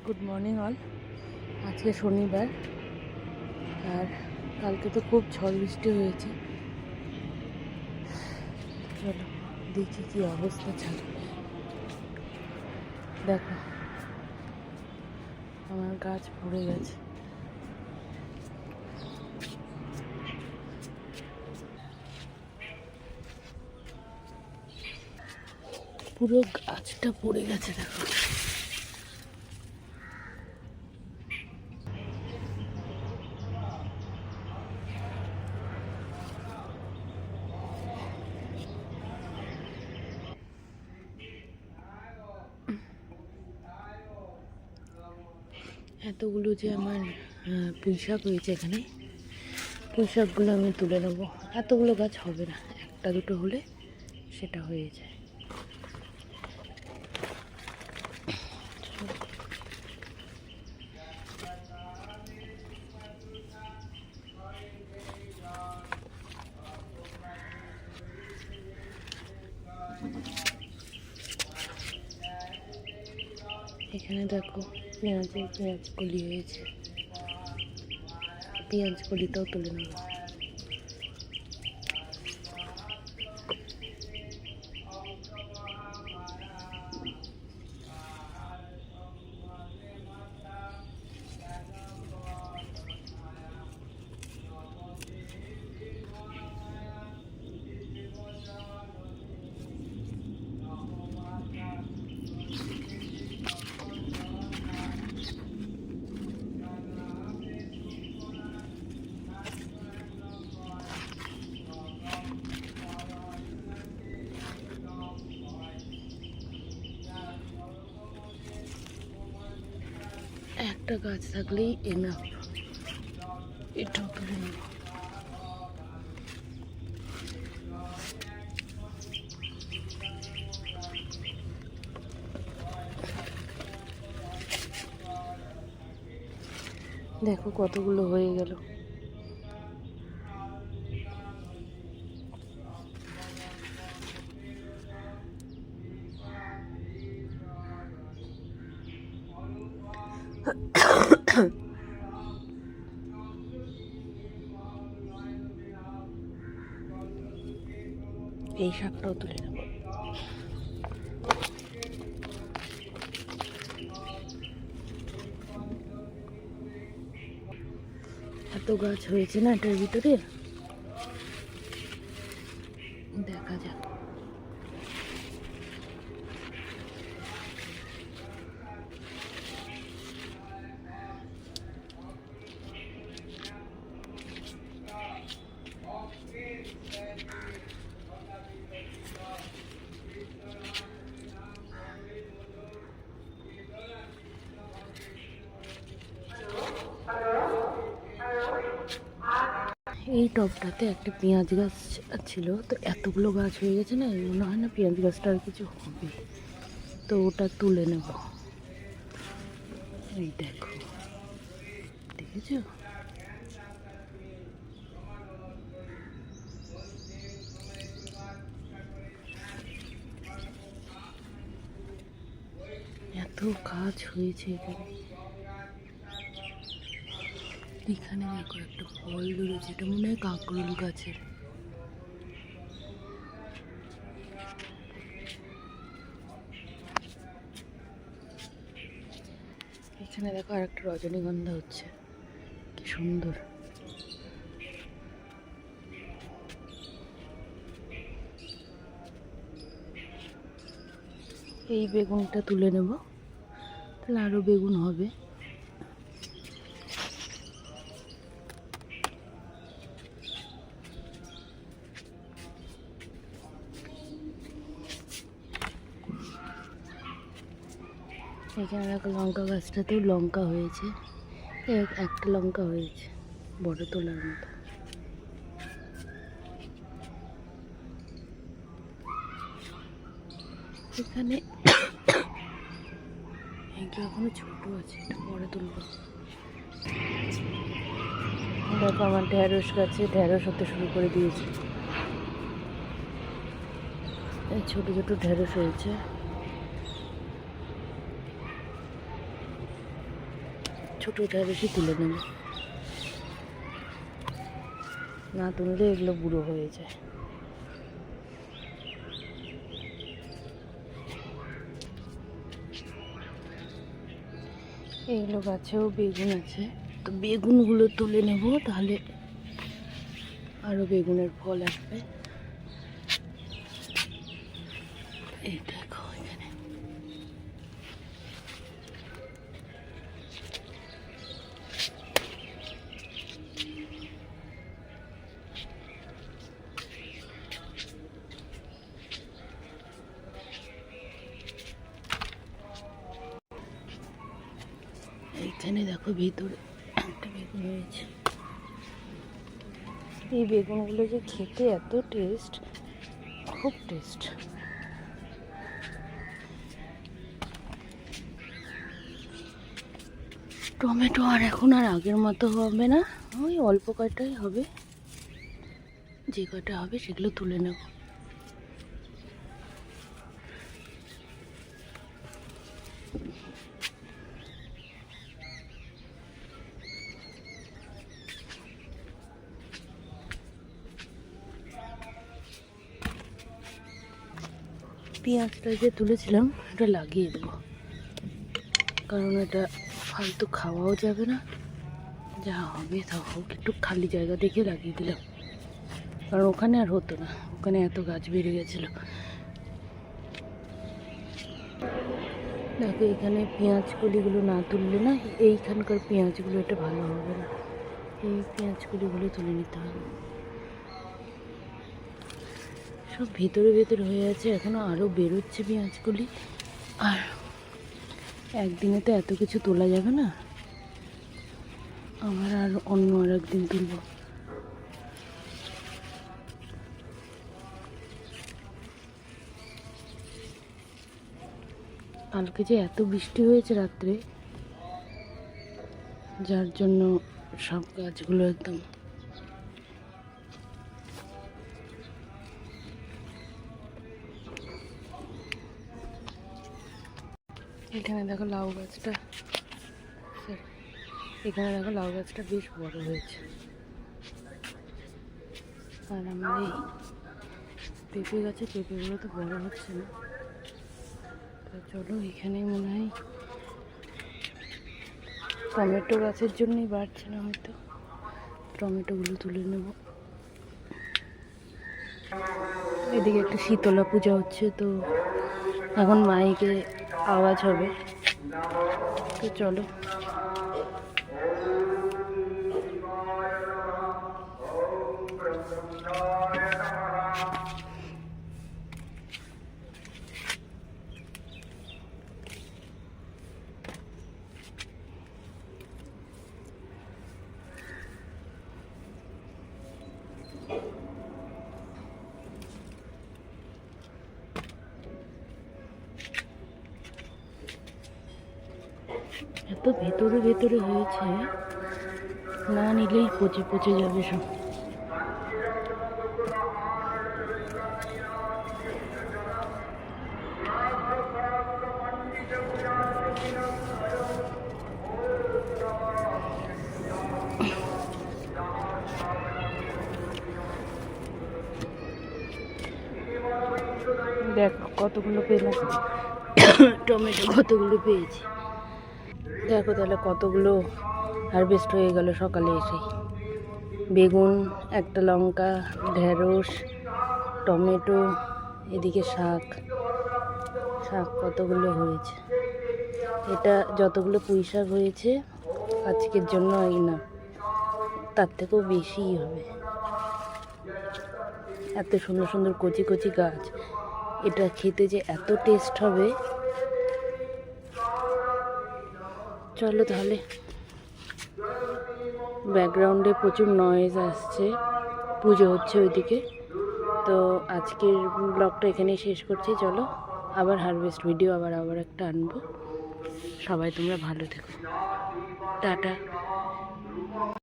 Good morning all. আজকে শনিবার আর কালকে তো খুব ঝড় বৃষ্টি হয়েছে। চলো দেখি কি অবস্থা ছাড়। দেখো আমার গাছ পড়ে গেছে। পুরো গাছটা পড়ে গেছে দেখো। এতগুলো যে আমার পুঁই শাক হয়েছে এখানে, পুঁই শাকগুলো আমি তুলে নেবো। এতগুলো গাছ হবে না, একটা দুটো হলে সেটা হয়ে যায়। এখানে দেখো পেঁয়াজ কলি হয়েছে, পেঁয়াজ কলিটাও তুলে নেব। একটা গাছ থাকলেই এনাফ, এটাও তুলে নেব। দেখো কতগুলো হয়ে গেল। এই শাকটাও তুলে নেব। এত গাছ হয়েছে না এটার ভিতরে, দেখা যাক। এই টবটাতে একটা পেঁয়াজ গাছ ছিল, তো এতগুলো গাছ হয়ে গেছে না, মনে হয় না পেঁয়াজ গাছটা আর কিছু হবে, তো ওটা তুলে নেব। এই দেখো, দেখেছো? এত গাছ হয়েছে এখানে। এখানে দেখো একটা ফল ধরেছে, এটা মনে হয় কাঁকরোল গাছের। এখানে দেখো আর একটা রজনীগন্ধা হচ্ছে, কি সুন্দর। এই বেগুনটা তুলে নেব, তাহলে আরো বেগুন হবে। এখানে দেখো লঙ্কা গাছটাতেও লঙ্কা হয়েছে, একটা লঙ্কা হয়েছে বড় তোলার মতো। এখানে এটা এখনো ছোট আছে, এটা পরে তুলবো। দেখো আমার ঢেঁড়স গাছে ঢেঁড়স হতে শুরু করে দিয়েছে, ছোট ছোট ঢেঁড়স হয়েছে। ছোটোটা বেশি তুলে নেব, না তুললে এগুলো বুড়ো হয়ে যায়। এইগুলো গাছেও বেগুন আছে, তো বেগুনগুলো তুলে নেব, তাহলে আরও বেগুনের ফল আসবে। এই দেখো এখানে এইখানে দেখো ভিতরে একটা বেগুন হয়েছে। এই বেগুনগুলো যে খেতে এত টেস্ট, খুব টেস্ট। টমেটো আর এখন আর আগের মতো হবে না, ওই অল্প কয়টাই হবে, যে কয়টা হবে সেগুলো তুলে নেব। পেঁয়াজটা যে তুলেছিলাম এটা লাগিয়ে দেবো, কারণ এটা ফালতু খাওয়াও যাবে না, যা হবে তা হোক। একটু খালি জায়গা দেখে লাগিয়ে দিলাম, কারণ ওখানে আর হতো না, ওখানে এত গাছ বেড়ে গেছিল। দেখো এখানে পেঁয়াজ কলিগুলো না তুললে না, এইখানকার পেঁয়াজগুলো এটা ভালো হবে না, এই পেঁয়াজ কলিগুলো তুলে নিতে হবে। সব ভেতরে ভেতরে হয়ে আছে, এখনও আরও বেরোচ্ছে পেঁয়াজগুলি, আর একদিনে তো এত কিছু তোলা যাবে না, আমার আর অন্য আর একদিন তুলব। কালকে যে এত বৃষ্টি হয়েছে রাত্রে, যার জন্য সব গাছগুলো একদম এখানে দেখো লাউ গাছটা, এখানে দেখো লাউ গাছটা বেশ বড় হয়েছে। আর আমার এই পেঁপে গাছে পেঁপেগুলো তো বড় হচ্ছে না, তো চলো এখানেই মনে হয় টমেটো গাছের জন্যই বাড়ছে না হয়তো, টমেটোগুলো তুলে নেব। এদিকে একটা শীতলা পূজা হচ্ছে, তো এখন মাইকে আওয়াজ হবে, তো চলো। এত ভেতরে ভেতরে হয়েছে, না নিলেই পচে পচে যাবে সব। দেখ কতগুলো পেলাম, টমেটো কতগুলো পেয়েছি দেখো, তাহলে কতগুলো হারভেস্ট হয়ে গেল সকালে এসে। বেগুন, একটা লঙ্কা, ঢেঁড়স, টমেটো, এদিকে শাক কতগুলো হয়েছে। এটা যতগুলো পুঁই শাক হয়েছে আজকের জন্য, এই না তার থেকেও বেশিই হবে। এত সুন্দর সুন্দর কচি কচি গাছ, এটা খেতে যে এত টেস্ট হবে। চলো তাহলে, ব্যাকগ্রাউন্ডে প্রচুর নয়েজ আসছে, পুজো হচ্ছে ওইদিকে। তো আজকের ব্লগটা এখানেই শেষ করছি। চলো আবার হারভেস্ট ভিডিও আবার একটা আনবো। সবাই তোমরা ভালো থেকো, টাটা।